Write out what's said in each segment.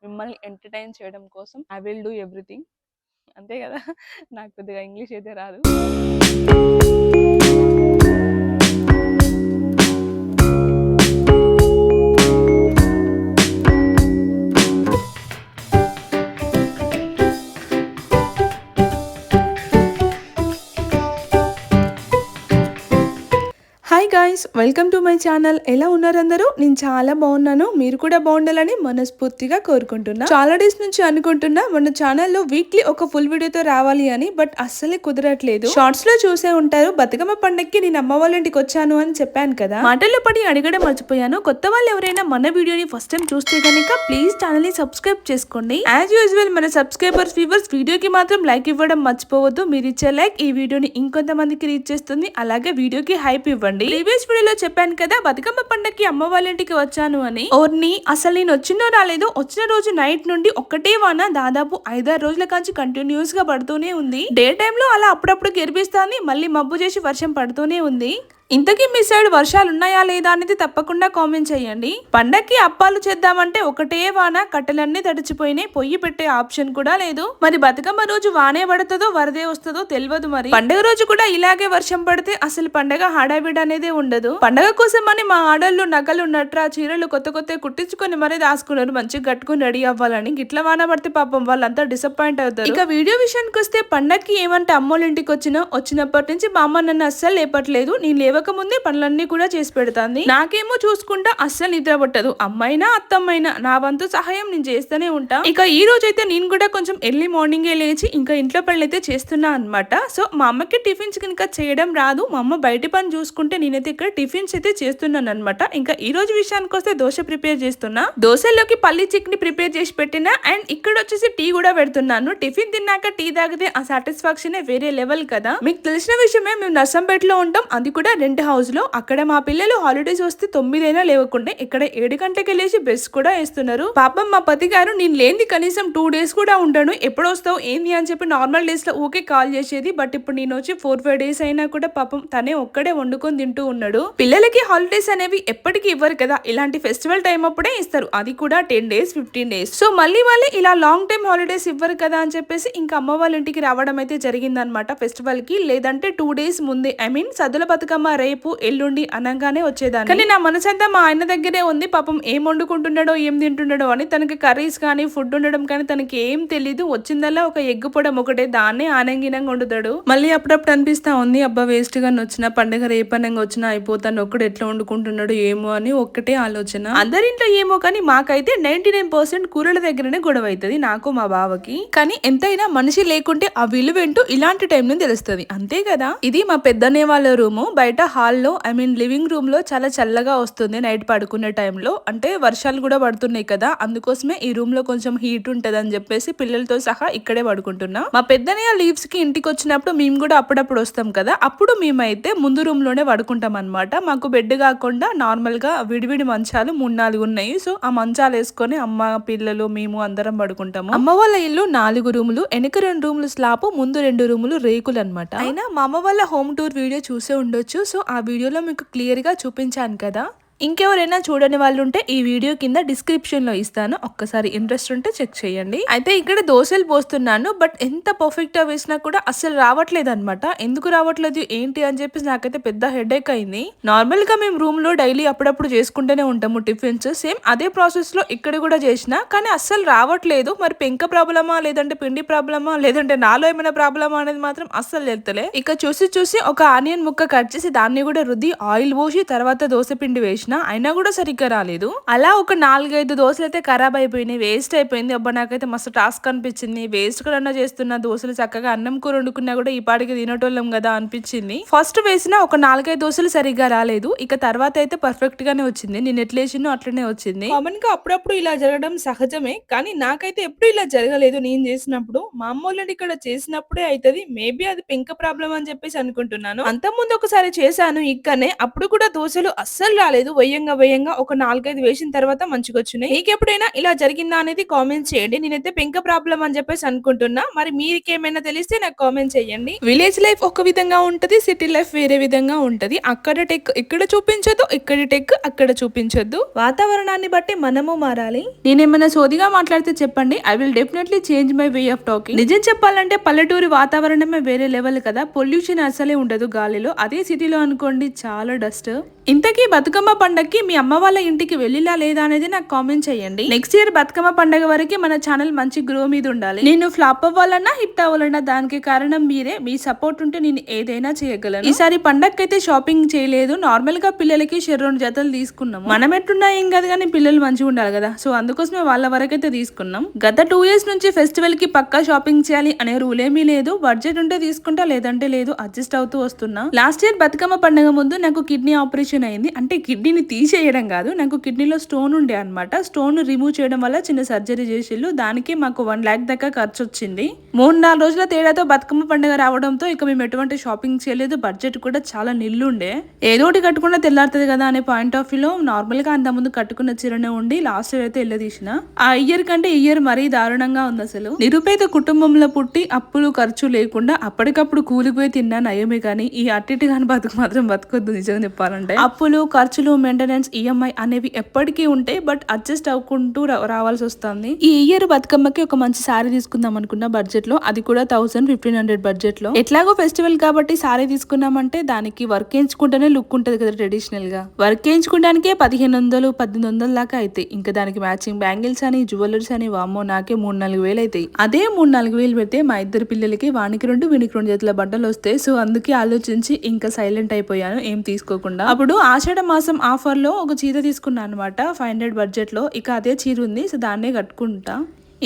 మిమ్మల్ని ఎంటర్‌టైన్ చేయడం కోసం ఐ విల్ డూ ఎవ్రీథింగ్. అంతే గదా! నాకు కొద్దిగా ఇంగ్లీష్ అయితే రాదు. Hi guys, welcome to my channel. ఎలా ఉన్నారు అందరూ? నేను చాలా బాగున్నాను. మీరు కూడా బాగుండాలని మనస్ఫూర్తిగా కోరుకుంటున్నా. చాలా డేస్ నుంచి అనుకుంటున్నా మన ఛానల్లో వీక్లీ ఒక ఫుల్ వీడియోతో రావాలి అని, బట్ అస్సలే కుదరట్లేదు. షార్ట్స్ లో చూసే ఉంటారు, బతుకమ్మ పండక్కి నేను అమ్మ వాళ్ళ ఇంటికి వచ్చాను అని చెప్పాను కదా. మాటల్లో పడి అడగడం మర్చిపోయాను. కొత్త వాళ్ళు ఎవరైనా మన వీడియోని ఫస్ట్ టైం చూస్తే కనుక ప్లీజ్ ఛానల్ ని సబ్స్క్రైబ్ చేసుకోండి. యాజ్ యూజువల్ మన సబ్స్క్రైబర్స్ వ్యూవర్స్ వీడియోకి మాత్రం లైక్ ఇవ్వడం మర్చిపోవద్దు. మీరు ఇచ్చే లైక్ ఈ వీడియోని ఇంకొంతమందికి రీచ్ చేస్తుంది. అలాగే వీడియోకి హైప్ ఇవ్వండి. ప్రీవియస్ వీడియోలో చెప్పాను కదా బతుకమ్మ పండక్కి అమ్మ వాళ్ళ ఇంటికి వచ్చాను అని. ఓర్ని, అసలు నేను వచ్చినో రాలేదు. వచ్చిన రోజు నైట్ నుండి ఒక్కటే వాన దాదాపు 5-6 రోజుల కాంచి కంటిన్యూస్ గా పడుతూనే ఉంది. డే టైమ్ లో అలా అప్పుడప్పుడు కెరిపిస్తాంది, మళ్ళీ మబ్బు చేసి వర్షం పడుతూనే ఉంది. ఇంతకీ మీ సైడ్ వర్షాలు ఉన్నాయా లేదా అనేది తప్పకుండా కామెంట్ చేయండి. పండక్కి అప్పాలు చేద్దామంటే ఒకటే వాన, కట్టెలన్నీ తడిచిపోయినాయి. పొయ్యి పెట్టే ఆప్షన్ కూడా లేదు. మరి బతుకమ్మ రోజు వానే పడుతుందో వరదే వస్తుందో తెలియదు. మరి పండగ రోజు కూడా ఇలాగే వర్షం పడితే అసలు పండగ హడావిడి అనేది ఉండదు. పండగ కోసం అని మా ఆడళ్ళు నగలు నట్రా చీరలు కొత్త కొత్త కుట్టించుకొని మరీ దాసుకున్నారు, మంచిగా కట్టుకుని రెడీ అవ్వాలని. గిట్ల వాన పడితే పాపం వాళ్ళంతా డిసప్పాయింట్ అవుతారు. ఇక వీడియో విషయానికి వస్తే పండక్కి ఏమంటే అమ్మోళ్ళ ఇంటికి వచ్చినప్పటి నుంచి మా అమ్మ నన్ను అస్సలు లేపట్లేదు. నేను లేవక ముందే పనులన్నీ కూడా చేసి పెడతాంది. నాకేమో చూసుకుంటా అస్సలు నిద్ర పట్టదు. అమ్మైనా అత్తమ్మైనా నా వంతు సహాయం నేను చేస్తూనే ఉంటా. ఇక ఈ రోజు అయితే నేను కూడా కొంచెం ఎర్లీ మార్నింగే లేచి ఇంకా ఇంట్లో పనులు అయితే చేస్తున్నా అనమాట. సో మా అమ్మకి టిఫిన్స్ కనుక చేయడం రాదు. మా అమ్మ బయట పని చూసుకుంటే నేనైతే ఇక్కడ టిఫిన్స్ అయితే చేస్తున్నాను అనమాట. ఇంకా ఈ రోజు విషయానికి వస్తే దోశ ప్రిపేర్ చేస్తున్నా. దోశలోకి పల్లి చట్నీ ప్రిపేర్ చేసి పెట్టినా అండ్ ఇక్కడ వచ్చేసి టీ కూడా పెడుతున్నాను. టిఫిన్ తిన్నాక టీ తాగితే ఆ సాటిస్ఫాక్షన్ వేరే లెవెల్ కదా. మీకు తెలిసిన విషయమే, మేము నర్సంపేటలో ఉంటాం, అది కూడా రెంట్ హౌస్ లో. అక్కడ మా పిల్లలు హాలిడేస్ వస్తే 9 అయినా లేవకుండా ఇక్కడ 7 గంటలకు వెళ్ళేసి బెస్ కూడా వేస్తున్నారు. పాపం మా పతి గారు నేను లేని కనీసం 2 days కూడా ఉంటాను, ఎప్పుడు వస్తావు ఏంది అని చెప్పి నార్మల్ డేస్ లో ఊకే కాల్ చేసేది. బట్ ఇప్పుడు నేను వచ్చి 4-5 days అయినా కూడా పాపం తనే ఒక్కడే వండుకొని తింటూ ఉన్నాడు. పిల్లలకి హాలిడేస్ అనేవి ఎప్పటికీ ఇవ్వరు కదా, ఇలాంటి ఫెస్టివల్ టైం అప్పుడే ఇస్తారు, అది కూడా 10 days 15 days. సో మళ్ళీ ఇలా లాంగ్ టైం హాలిడేస్ ఇవ్వరు కదా అని చెప్పేసి ఇంకా అమ్మ వాళ్ళ ఇంటికి రావడం అయితే జరిగిందనమాట ఫెస్టివల్ కి. లేదంటే 2 days ముందే, ఐ మీన్ సద్దుల బతుకమ్మ రేపు ఎల్లుండి అనగానే వచ్చేదాన్ని. కానీ నా మనసంతా మా ఆయన దగ్గరే ఉంది. పాపం ఏం వండుకుంటున్నాడో ఏం తింటున్నాడో అని. తనకి కర్రీస్ కానీ ఫుడ్ ఉండడం కానీ తనకి ఏం తెలీదు. వచ్చిందల్లా ఒక ఎగ్ పొడం ఒకటే, దాన్నే ఆనంగినంగా వండుతాడు. మళ్ళీ అప్పుడప్పుడు అనిపిస్తా ఉంది, అబ్బా వేస్ట్ గా వచ్చిన పండుగ రేపనంగా వచ్చినా అయిపోతాను, ఒక్కడు ఎట్లా వండుకుంటున్నాడు ఏమో అని ఒక్కటే ఆలోచన. అందరింట్లో ఏమో కానీ మాకైతే 99% కూరల దగ్గరనే గొడవ అవుతుంది, నాకు మా బావకి. కానీ ఎంతైనా మనిషి లేకుంటే ఆ విలువేంటో ఇలాంటి టైంలో తెలుస్తుంది, అంతే కదా. ఇది మా పెద్దనే వాళ్ళ రూము. బయట హాల్లో, ఐ మీన్ లివింగ్ రూమ్ లో చాలా చల్లగా వస్తుంది నైట్ పడుకునే టైంలో. అంటే వర్షాలు కూడా పడుతున్నాయి కదా, అందుకోసమే ఈ రూమ్ లో కొంచెం హీట్ ఉంటది అని చెప్పేసి పిల్లలతో సహా ఇక్కడే పడుకుంటున్నా. మా పెద్దనయ్య లీవ్స్ కి ఇంటికి వచ్చినప్పుడు మేము కూడా అప్పుడప్పుడు వస్తాం కదా, అప్పుడు మేమైతే ముందు రూమ్ లోనే పడుకుంటాం అనమాట. మాకు బెడ్ కాకుండా నార్మల్ గా విడివిడి మంచాలు 3-4 ఉన్నాయి. సో ఆ మంచాలు వేసుకొని అమ్మ పిల్లలు మేము అందరం పడుకుంటాము. అమ్మ వాళ్ళ ఇల్లు 4 రూములు, వెనక 2 రూములు స్లాబ్, ముందు 2 రూములు రేకులు అనమాట. అయినా మా అమ్మ వాళ్ళ హోమ్ టూర్ వీడియో చూసే ఉండొచ్చు. సో ఆ వీడియోలో మీకు క్లియర్ గా చూపించాను కదా. ఇంకెవరైనా చూడని వాళ్ళు ఉంటే ఈ వీడియో కింద డిస్క్రిప్షన్ లో ఇస్తాను, ఒక్కసారి ఇంట్రెస్ట్ ఉంటే చెక్ చేయండి. అయితే ఇక్కడ దోశలు పోస్తున్నాను, బట్ ఎంత పర్ఫెక్ట్ గా వేసినా కూడా అస్సలు రావట్లేదు అనమాట. ఎందుకు రావట్లేదు ఏంటి అని చెప్పేసి నాకైతే పెద్ద హెడేక్ అయింది. నార్మల్ గా మేము రూమ్ లో డైలీ అప్పుడప్పుడు చేసుకుంటూనే ఉంటాము టిఫిన్స్, సేమ్ అదే ప్రాసెస్ లో ఇక్కడ కూడా చేసిన, కానీ అస్సలు రావట్లేదు. మరి పెంక ప్రాబ్లమా, లేదంటే పిండి ప్రాబ్లమా, లేదంటే నాలో ఏమైనా ప్రాబ్లమా అనేది మాత్రం అస్సలు తెలుతలే. ఇక చూసి ఒక ఆనియన్ ముక్క కట్ చేసి దాన్ని కూడా రుద్ది ఆయిల్ పోసి తర్వాత దోశ పిండి వేసిన, అయినా కూడా సరిగ్గా రాలేదు. అలా ఒక 4-5 దోశలు అయితే ఖరాబ్ అయిపోయినాయి, వేస్ట్ అయిపోయింది. అబ్బా నాకైతే మస్తు టాస్క్ అనిపించింది. వేస్ట్ కూడా చేస్తున్న దోశలు, చక్కగా అన్నం కూర వండుకున్నా కూడా ఈ పాటికి తినటోళ్ళం కదా అనిపించింది. ఫస్ట్ వేసిన ఒక 4-5 దోశలు సరిగ్గా రాలేదు, ఇక తర్వాత అయితే పర్ఫెక్ట్ గానే వచ్చింది. నేను ఎట్లేసినో అట్లనే వచ్చింది. కామన్ గా అప్పుడప్పుడు ఇలా జరగడం సహజమే, కానీ నాకైతే ఎప్పుడు ఇలా జరగలేదు. నేను చేసినప్పుడు మా అమ్మోళ్ళని ఇక్కడ చేసినప్పుడే అవుతుంది. మేబీ అది పెంక ప్రాబ్లం అని చెప్పేసి అనుకుంటున్నాను. అంతకుముందు ఒకసారి చేశాను ఇక్కడనే, అప్పుడు కూడా దోశలు అస్సలు రాలేదు, వేయంగా ఒక 4-5 వేసిన తర్వాత మంచిగా వచ్చినాయి. మీకు ఎప్పుడైనా ఇలా జరిగిందా అనేది కామెంట్ చేయండి. నేనైతే పెంక ప్రాబ్లం అని చెప్పేసి అనుకుంటున్నా. మరి మీకేమైనా తెలిస్తే నాకు కామెంట్ చేయండి. విలేజ్ లైఫ్ ఒక విధంగా ఉంటది, సిటీ లైఫ్ వేరే విధంగా ఉంటది. అక్కడ టెక్ ఇక్కడ చూపించదు, ఇక్కడ టెక్ అక్కడ చూపించొద్దు. వాతావరణాన్ని బట్టి మనము మారాలి. నేనేమైనా సోదిగా మాట్లాడితే చెప్పండి, I will definitely change my way of talking. నిజం చెప్పాలంటే పల్లెటూరి వాతావరణమే వేరే లెవెల్ కదా. పొల్యూషన్ అసలే ఉండదు గాలిలో. అదే సిటీలో అనుకోండి చాలా డస్ట్. ఇంతకీ బతుకమ్మ పండగకి మీ అమ్మ వాళ్ళ ఇంటికి వెళ్ళిలా లేదా అనేది నాకు కామెంట్ చేయండి. నెక్స్ట్ ఇయర్ బతుకమ్మ పండగ వరకు మన ఛానల్ మంచి గ్రో మీద ఉండాలి. నేను ఫ్లాప్ అవ్వాలన్నా హిట్ అవ్వాలన్నా దానికి కారణం మీరే. మీ సపోర్ట్ ఉంటే నేను ఏదైనా చేయగలను. ఈసారి పండగకైతే షాపింగ్ చేయలేదు. నార్మల్ గా పిల్లలకి 2 జతలు తీసుకున్నాము. మనం ఎట్టున్నా ఏం కాదు కానీ పిల్లలు మంచిగా ఉండాలి కదా, సో అందుకోసమే వాళ్ళ వరకైతే తీసుకున్నాం. గత 2 years నుంచి ఫెస్టివల్ కి పక్కా షాపింగ్ చేయాలి అనే రూల్ ఏమీ లేదు. బడ్జెట్ ఉంటే తీసుకుంటా, లేదంటే లేదు. అడ్జస్ట్ అవుతూ వస్తున్నా. లాస్ట్ ఇయర్ బతుకమ్మ పండగ ముందు నాకు కిడ్నీ ఆపరేషన్ అయింది. అంటే కిడ్నీని తీసేయడం కాదు, నాకు కిడ్నీలో స్టోన్ ఉండే అనమాట. స్టోన్ రిమూవ్ చేయడం వల్ల చిన్న సర్జరీ చేసిళ్ళు. దానికి మాకు 1 lakh దాకా ఖర్చు వచ్చింది. 3-4 రోజుల తేడాతో బతుకమ్మ పండుగ రావడంతో ఇక మేము ఎటువంటి షాపింగ్ చేయలేదు. బడ్జెట్ కూడా చాలా నిల్లుండే. ఏదోటి కట్టుకున్నా తెల్లారుతుంది కదా అనే పాయింట్ ఆఫ్ వ్యూలో నార్మల్ గా అంత ముందు కట్టుకున్న చీరనే ఉండి లాస్ట్ ఇయర్ అయితే తీసిన. ఆ ఇయర్ కంటే ఈ ఇయర్ మరీ దారుణంగా ఉంది అసలు. నిరుపేద కుటుంబంలో పుట్టి అప్పులు ఖర్చు లేకుండా అప్పటికప్పుడు కూలిపోయి తిన్నా నయమే కానీ ఈ అట్టిటి కానీ బతుకు మాత్రం బతుకొద్దు నిజంగా చెప్పాలంటే. అప్పులు ఖర్చులు మెయింటెనెన్స్ ఈఎంఐ అనేవి ఎప్పటికీ ఉంటాయి. బట్ అడ్జస్ట్ అవ్వకుంటూ రావాల్సి వస్తుంది. ఈ ఇయర్ బతుకమ్మకి ఒక మంచి సారీ తీసుకుందాం అనుకున్న బడ్జెట్ లో, అది కూడా 1000-1500 బడ్జెట్ లో. ఎట్లాగో ఫెస్టివల్ కాబట్టి సారీ తీసుకున్నామంటే దానికి వర్క్ వేయించుకుంటేనే లుక్ ఉంటది కదా. ట్రెడిషనల్ గా వర్క్ వేయించుకోవడానికే 1500-1800 దాకా అయితే ఇంకా దానికి మ్యాచింగ్ బ్యాంగిల్స్ అని జ్యువెలరీస్ అని వామ్మో నాకే 3-4 వేలు అవుతాయి. అదే 3-4 వేలు పెడితే మా ఇద్దరు పిల్లలకి వానికి 2 వీనికి 2 జతల బట్టలు వస్తాయి. సో అందుకే ఆలోచించి ఇంకా సైలెంట్ అయిపోయాను ఏం తీసుకోకుండా. అప్పుడు ఆషాఢ మాసం ఆఫర్ లో ఒక చీర తీసుకున్నాను అనమాట 500 బడ్జెట్ లో. ఇక అదే చీర ఉంది, సో దాన్నే కట్టుకుంటా.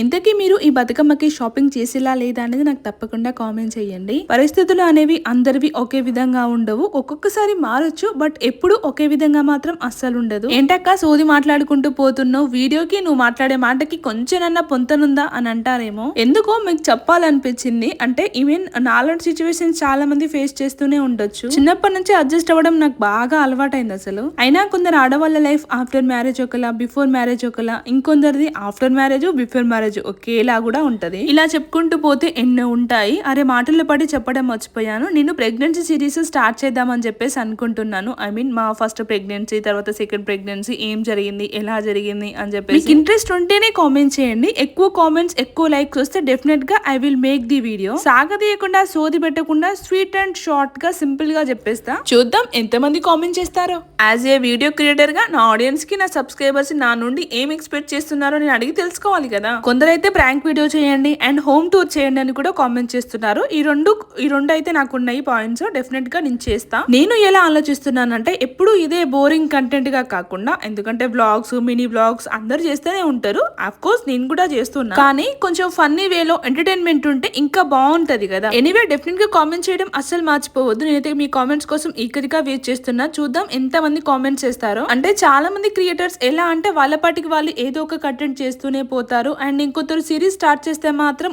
ఇంతకీ మీరు ఈ బతుకమ్మకి షాపింగ్ చేసేలా లేదా అనేది నాకు తప్పకుండా కామెంట్ చేయండి. పరిస్థితులు అనేవి అందరివి ఒకే విధంగా ఉండవు, ఒక్కొక్కసారి మారొచ్చు. బట్ ఎప్పుడు ఒకే విధంగా మాత్రం అస్సలు ఉండదు. ఏంటక్క సోది మాట్లాడుకుంటూ పోతున్నావు, వీడియోకి నువ్వు మాట్లాడే మాటకి కొంచెమన్నా పొంతనుందా అని అంటారేమో. ఎందుకో మీకు చెప్పాలనిపించింది. అంటే ఈవెన్ నాలాంటి సిచ్యువేషన్స్ చాలా మంది ఫేస్ చేస్తూనే ఉండొచ్చు. చిన్నప్పటి నుంచి అడ్జస్ట్ అవ్వడం నాకు బాగా అలవాటైంది అసలు. అయినా కొందరు ఆడవాళ్ళ లైఫ్ ఆఫ్టర్ మ్యారేజ్ ఒకలా, బిఫోర్ మ్యారేజ్ ఒకలా, ఇంకొందరిది ఆఫ్టర్ మ్యారేజ్ బిఫోర్ మ్యారేజ్ ఒకేలా కూడా ఉంటది. ఇలా చెప్పుకుంటూ పోతే ఎన్నో ఉంటాయి. అరే మాటల్లో పడి చెప్పడం మర్చిపోయాను. నేను ప్రెగ్నెన్సీ సిరీస్ స్టార్ట్ చేద్దామని చెప్పేసి అనుకుంటున్నాను. ఐ మీన్ మా ఫస్ట్ ప్రెగ్నెన్సీ, తర్వాత సెకండ్ ప్రెగ్నెన్సీ ఏం జరిగింది, ఎలా జరిగింది అని చెప్పేసి. మీకు ఇంట్రెస్ట్ ఉంటేనే కామెంట్ చేయండి. ఎక్కువ కామెంట్స్, ఎక్కువ లైక్స్ వస్తే డెఫినెట్ గా I will make the video. సాగదీయకుండా, సోది పెట్టకుండా, స్వీట్ అండ్ షార్ట్ గా సింపుల్ గా చెప్పేస్తా. చూద్దాం ఎంతమంది కామెంట్ చేస్తారో. యాజ్ ఏ వీడియో క్రియేటర్ గా నా ఆడియన్స్ కి, నా సబ్స్క్రైబర్స్ నా నుండి ఏం ఎక్స్పెక్ట్ చేస్తున్నారో నేను అడిగి తెలుసుకోవాలి కదా. కొందరైతే ప్రాంక్ వీడియో చేయండి అండ్ హోమ్ టూర్ చేయండి అని కూడా కామెంట్ చేస్తున్నారు. ఈ రెండు అయితే నాకున్నాయి పాయింట్స్. డెఫినెట్ గా నేను చేస్తా. నేను ఎలా ఆలోచిస్తున్నానంటే ఎప్పుడు ఇదే బోరింగ్ కంటెంట్ గా కాకుండా, ఎందుకంటే బ్లాగ్స్, మినీ బ్లాగ్స్ అందరు చేస్తూనే ఉంటారు. అఫ్ కోర్స్ నేను కూడా చేస్తున్నా, కానీ కొంచెం ఫన్నీ వేలో ఎంటర్టైన్మెంట్ ఉంటే ఇంకా బాగుంటది కదా. ఎనీవే డెఫినెట్ గా కామెంట్ చేయడం అస్సలు మర్చిపోవద్దు. నేనైతే మీ కామెంట్స్ కోసం ఈగర్గా వెయిట్ చేస్తున్నా. చూద్దాం ఎంత మంది కామెంట్స్ చేస్తారో. అంటే చాలా మంది క్రియేటర్స్ ఎలా అంటే వాళ్ళ పాటికి వాళ్ళు ఏదో ఒక కంటెంట్ చేస్తూనే పోతారు. అండ్ ఇంకొందరు సిరీస్ స్టార్ట్ చేస్తే మాత్రం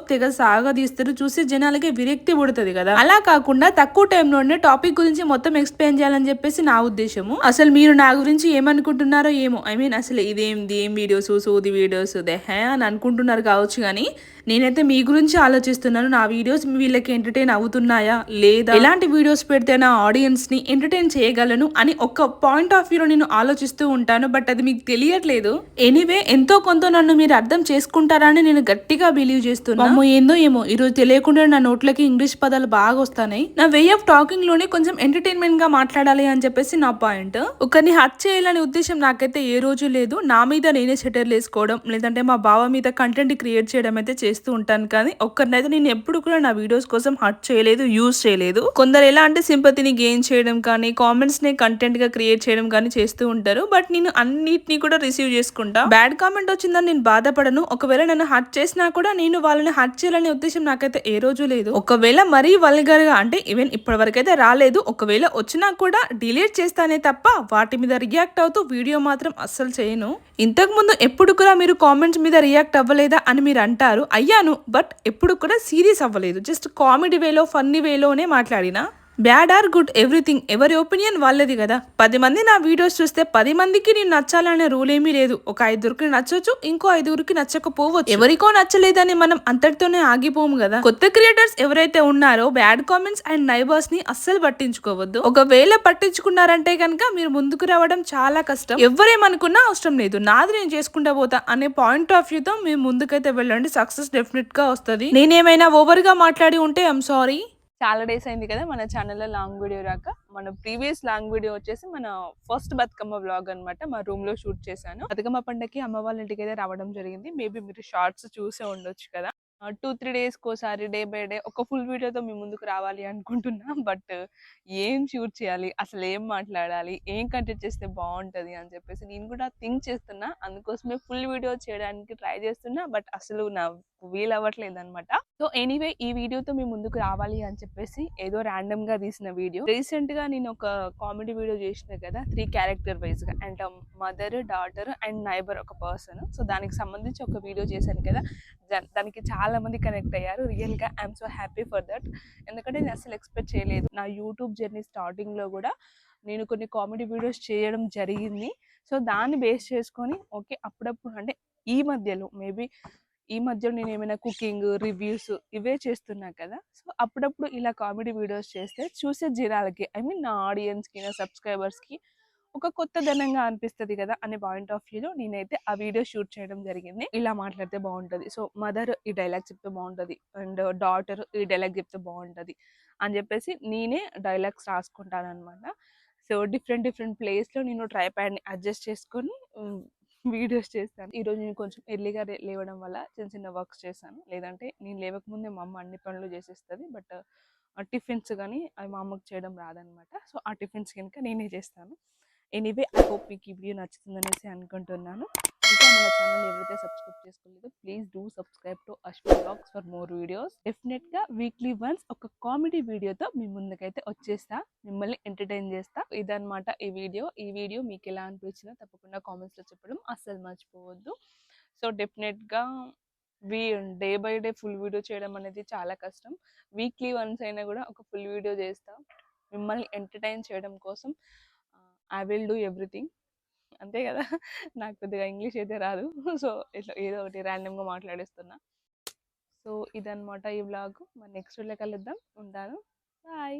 తెగ సాగదీస్తారు. చూసి జనాలకి విరక్తి పుడుతుంది కదా. అలా కాకుండా తక్కువ టైంలోనే టాపిక్ గురించి మొత్తం ఎక్స్ప్లెయిన్ చేయాలని చెప్పేసి నా ఉద్దేశము. అసలు మీరు నా గురించి ఏమనుకుంటున్నారో ఏమో. ఐ మీన్ అసలు ఇదేంది, ఏం వీడియోస్, సోది వీడియోస్ దేహే అని అనుకుంటున్నారు కావచ్చు, కానీ నేనైతే మీ గురించి ఆలోచిస్తున్నాను. నా వీడియోస్ వీళ్ళకి ఎంటర్టైన్ అవుతున్నాయా లేదా, ఎలాంటి వీడియోస్ పెడితే నా ఆడియన్స్ ని ఎంటర్టైన్ చేయగలను అని ఒక పాయింట్ ఆఫ్ వ్యూలో నేను ఆలోచిస్తూ ఉంటాను. బట్ అది మీకు తెలియట్లేదు. ఎనీవే ఎంతో కొంత నన్ను మీరు అర్థం చేసుకుంటారని నేను గట్టిగా బిలీవ్ చేస్తున్నాను. ఏందో ఏమో ఈరోజు తెలియకుండా నా నోట్లకి ఇంగ్లీష్ పదాలు బాగా వస్తాయి. నా వే ఆఫ్ టాకింగ్ లోనే కొంచెం ఎంటర్టైన్మెంట్ గా మాట్లాడాలి అని చెప్పేసి నా పాయింట్. ఒకరిని హర్ట్ చేయాలనే ఉద్దేశం నాకైతే ఏ రోజు లేదు. నా మీద నేనే సెటర్లు వేసుకోవడం, లేదంటే మా బావ మీద కంటెంట్ క్రియేట్ చేయడం అయితే చేస్తూ ఉంటాను. కానీ ఒక్కరినైతే నేను ఎప్పుడు కూడా నా వీడియోస్ కోసం హర్ట్ చేయలేదు, యూజ్ చేయలేదు. కొందరు ఎలా అంటే సింపతిని గెయిన్ చేయడం కానీ, కామెంట్స్ ని కంటెంట్ గా క్రియేట్ చేయడం కానీ చేస్తూ ఉంటారు. బట్ నేను అన్నిటిని కూడా రిసీవ్ చేసుకుంటా. బ్యాడ్ కామెంట్ వచ్చిందని నేను బాధపడను. ఒకవేళ నన్ను హర్ట్ చేసినా కూడా నేను వాళ్ళని హర్ట్ చేయాలనే ఉద్దేశం నాకైతే ఏ రోజు లేదు. ఒకవేళ మరీ వల్గర్ గా అంటే ఈవెన్ ఇప్పటి వరకు అయితే రాలేదు. ఒకవేళ వచ్చినా కూడా డిలీట్ చేస్తానే తప్ప వాటి మీద రియాక్ట్ అవుతూ వీడియో మాత్రం అస్సలు చేయను. ఇంతకు ముందు ఎప్పుడు కూడా మీరు కామెంట్స్ మీద రియాక్ట్ అవ్వలేదా అని మీరు అంటారు. అయ్యాను, బట్ ఎప్పుడు కూడా సీరియస్ అవ్వలేదు. జస్ట్ కామెడీ వేలో, ఫన్నీ వేలోనే మాట్లాడినా. బ్యాడ్ ఆర్ గుడ్ ఎవ్రీథింగ్ ఎవరి ఒపీనియన్ వాళ్ళది కదా. 10 మంది నా వీడియోస్ చూస్తే 10 మందికి నేను నచ్చాలనే రూల్ ఏమీ లేదు. ఒక 5గురికి నచ్చొచ్చు, ఇంకో 5గురికి నచ్చకపోవచ్చు. ఎవరికో నచ్చలేదని మనం అంతటితోనే ఆగిపోము కదా. కొత్త క్రియేటర్స్ ఎవరైతే ఉన్నారో బ్యాడ్ కామెంట్స్ అండ్ నైబర్స్ ని అస్సలు పట్టించుకోవద్దు. ఒకవేళ పట్టించుకున్నారంటే కనుక మీరు ముందుకు రావడం చాలా కష్టం. ఎవరేమనుకున్నా అవసరం లేదు, నాది నేను చేసుకుంటా పోతా అనే పాయింట్ ఆఫ్ వ్యూ తో మీరు ముందుకైతే వెళ్ళండి. సక్సెస్ డెఫినెట్ గా వస్తుంది. నేనేమైనా ఓవర్ గా మాట్లాడి ఉంటే ఐఎమ్ సారీ. చాలా డేస్ అయింది కదా మన ఛానల్లో లాంగ్ వీడియో రాక. మన ప్రీవియస్ లాంగ్ వీడియో వచ్చేసి మన ఫస్ట్ బతుకమ్మ వ్లాగ్ అన్నమాట. మా రూమ్ లో షూట్ చేశాను. బతుకమ్మ పండగకి అమ్మ వాళ్ళ ఇంటికి అయితే రావడం జరిగింది. మేబీ మీరు షార్ట్స్ చూసే ఉండొచ్చు కదా. 2-3 డేస్ కోసారి డే బై డే ఒక ఫుల్ వీడియోతో మీ ముందుకు రావాలి అనుకుంటున్నా. బట్ ఏం షూట్ చేయాలి, అసలు ఏం మాట్లాడాలి, ఏం కంటెంట్ చేస్తే బాగుంటది అని చెప్పేసి నేను కూడా థింక్ చేస్తున్నా. అందుకోసమే ఫుల్ వీడియో చేయడానికి ట్రై చేస్తున్నా. బట్ అసలు నా వీలవ్వట్లేదు అనమాట. సో ఎనీవే ఈ వీడియోతో మీ ముందుకు రావాలి అని చెప్పేసి ఏదో ర్యాండమ్ గా తీసిన వీడియో. రీసెంట్ గా నేను ఒక కామెడీ వీడియో చేసిన కదా, 3 క్యారెక్టర్ వైజ్ గా, and mother, daughter and neighbour ఒక పర్సన్. సో దానికి సంబంధించి ఒక వీడియో చేశాను కదా. దానికి చాలా మంది కనెక్ట్ అయ్యారు. రియల్ గా I'm so happy for that. ఎందుకంటే నేను అసలు ఎక్స్పెక్ట్ చేయలేదు. నా యూట్యూబ్ జర్నీ స్టార్టింగ్ లో కూడా నేను కొన్ని కామెడీ వీడియోస్ చేయడం జరిగింది. సో దాన్ని బేస్ చేసుకొని ఓకే అప్పుడప్పుడు అంటే ఈ మధ్యలో మేబీ ఈ మధ్యలో నేను ఏమైనా కుకింగ్ రివ్యూస్ ఇవే చేస్తున్నా కదా. సో అప్పుడప్పుడు ఇలా కామెడీ వీడియోస్ చేస్తే చూసే జనాలకి, ఐ మీన్ నా ఆడియన్స్కి, నా సబ్స్క్రైబర్స్కి ఒక కొత్త ధనంగా అనిపిస్తుంది కదా అనే పాయింట్ ఆఫ్ వ్యూలో నేనైతే ఆ వీడియో షూట్ చేయడం జరిగింది. ఇలా మాట్లాడితే బాగుంటుంది, సో మదర్ ఈ డైలాగ్ చెప్తే బాగుంటుంది, అండ్ డాటర్ ఈ డైలాగ్ చెప్తే బాగుంటుంది అని చెప్పేసి నేనే డైలాగ్స్ రాసుకుంటాను అనమాట. సో డిఫరెంట్ డిఫరెంట్ ప్లేస్లో నేను ట్రైప్యాడ్ని అడ్జస్ట్ చేసుకొని వీడియోస్ చేస్తాను. ఈరోజు నేను కొంచెం ఎర్లీగా లేవడం వల్ల చిన్న చిన్న వర్క్స్ చేశాను. లేదంటే నేను లేవకముందే మా అమ్మ అన్ని పనులు చేసేస్తుంది. బట్ టిఫిన్స్ కానీ అవి మా అమ్మకు చేయడం రాదనమాట. సో ఆ టిఫిన్స్ కనుక నేనే చేస్తాను. ఎనీవే ఐ హోప్ మీకు ఈ వీడియో నచ్చుతుందనేసి అనుకుంటున్నాను. ఇంకా మన ఛానల్ ఎవరైతే సబ్స్క్రైబ్ చేసుకోలేదో please do subscribe to Ashwin blogs for more videos. డెఫినెట్గా వీక్లీ వన్స్ ఒక కామెడీ వీడియోతో మీ ముందుకైతే వచ్చేస్తా, మిమ్మల్ని ఎంటర్టైన్ చేస్తా. ఇదన్నమాట ఈ వీడియో మీకు ఎలా అనిపించిందో తప్పకుండా కామెంట్స్లో చెప్పడం అస్సలు మర్చిపోవద్దు. సో డెఫినెట్గా day by day full video చేయడం అనేది చాలా కష్టం. వీక్లీ వన్స్ అయినా కూడా ఒక ఫుల్ వీడియో చేస్తా మిమ్మల్ని ఎంటర్టైన్ చేయడం కోసం. I will do everything. అంతే కదా. నాకు పెద్దగా ఇంగ్లీష్ అయితే రాదు. సో ఇట్లా ఏదో ఒకటి ర్యాండమ్గా మాట్లాడేస్తున్నా. సో ఇదన్నమాట ఈ వ్లాగ్. మరి నెక్స్ట్ వీడియోలో కలుద్దాం. ఉంటాను. బాయ్.